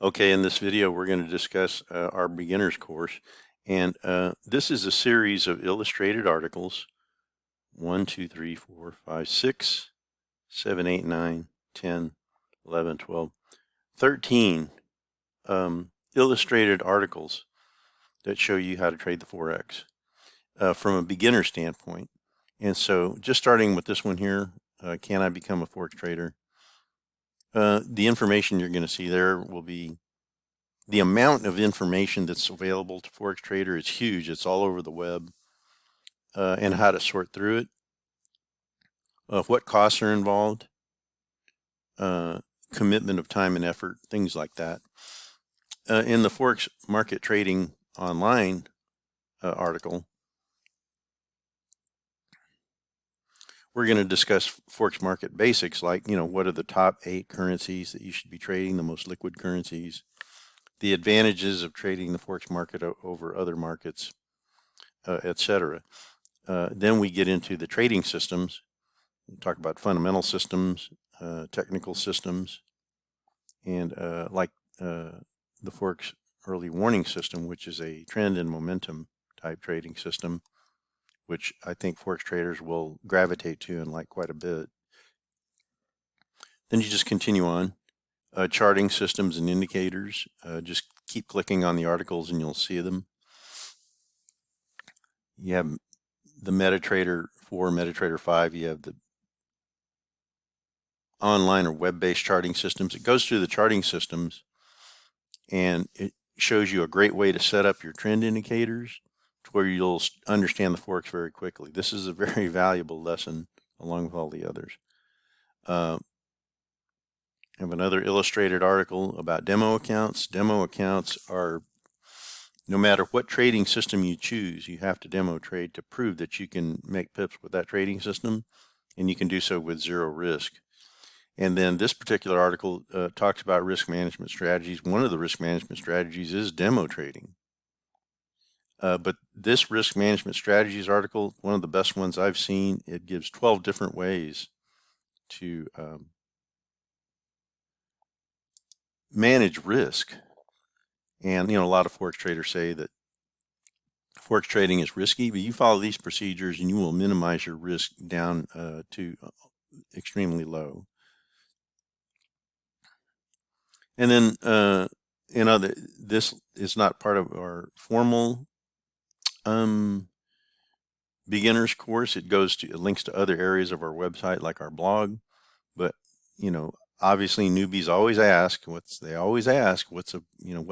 Okay, in this video we're going to discuss our beginner's course, and this is a series of illustrated articles 1, 2, 3, 4, 5, 6, 7, 8, 9, 10, 11, 12, 13 illustrated articles that show you how to trade the Forex from a beginner standpoint. And so just starting with this one here, can I become a Forex trader? The information you're going to see there will be the amount of information that's available to Forex Trader is huge. It's all over the web, and how to sort through it, what costs are involved, commitment of time and effort, things like that. In the Forex Market Trading Online article, we're going to discuss Forex market basics, like, what are the top 8 currencies that you should be trading, the most liquid currencies, the advantages of trading the Forex market over other markets, etc. Then we get into the trading systems. We'll talk about fundamental systems, technical systems, and like the Forex early warning system, which is a trend and momentum type trading system, which I think Forex traders will gravitate to and like quite a bit. Then you just continue on. Charting systems and indicators. Just keep clicking on the articles and you'll see them. You have the MetaTrader 4, MetaTrader 5. You have the online or web-based charting systems. It goes through the charting systems and it shows you a great way to set up your trend indicators to where you'll understand the Forex very quickly. This is a very valuable lesson along with all the others. I have another illustrated article about demo accounts. Demo accounts are, no matter what trading system you choose, you have to demo trade to prove that you can make pips with that trading system, and you can do so with zero risk. And then this particular article talks about risk management strategies. One of the risk management strategies is demo trading. But this risk management strategies article, one of the best ones I've seen, it gives 12 different ways to manage risk. And, a lot of Forex traders say that Forex trading is risky, but you follow these procedures and you will minimize your risk down to extremely low. And then, this is not part of our formal beginner's course. It links to other areas of our website, like our blog. But, obviously newbies always ask, what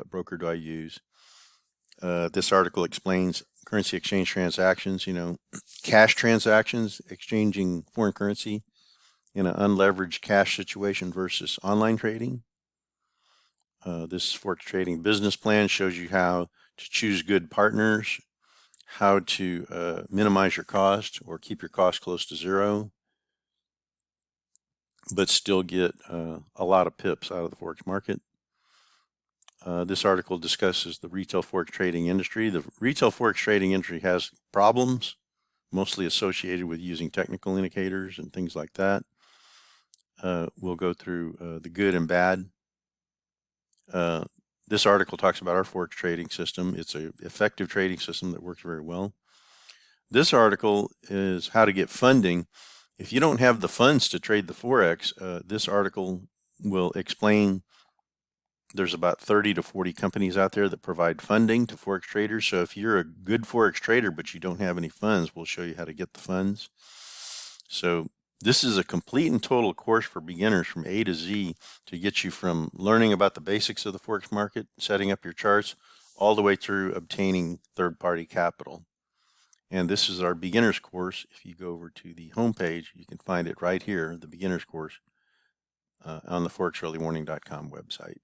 broker do I use? This article explains currency exchange transactions, cash transactions, exchanging foreign currency in an unleveraged cash situation versus online trading. This Forex trading business plan shows you how to choose good partners, how to minimize your cost or keep your cost close to zero, but still get a lot of pips out of the Forex market. This article discusses the retail Forex trading industry. The retail Forex trading industry has problems, mostly associated with using technical indicators and things like that. We'll go through the good and bad. This article talks about our Forex trading system. It's an effective trading system that works very well. This article is how to get funding. If you don't have the funds to trade the Forex, this article will explain there's about 30 to 40 companies out there that provide funding to Forex traders. So if you're a good Forex trader but you don't have any funds, we'll show you how to get the funds. So this is a complete and total course for beginners from A to Z to get you from learning about the basics of the Forex market, setting up your charts, all the way through obtaining third-party capital. And this is our beginner's course. If you go over to the home page, you can find it right here, the beginner's course, on the forexearlywarning.com website.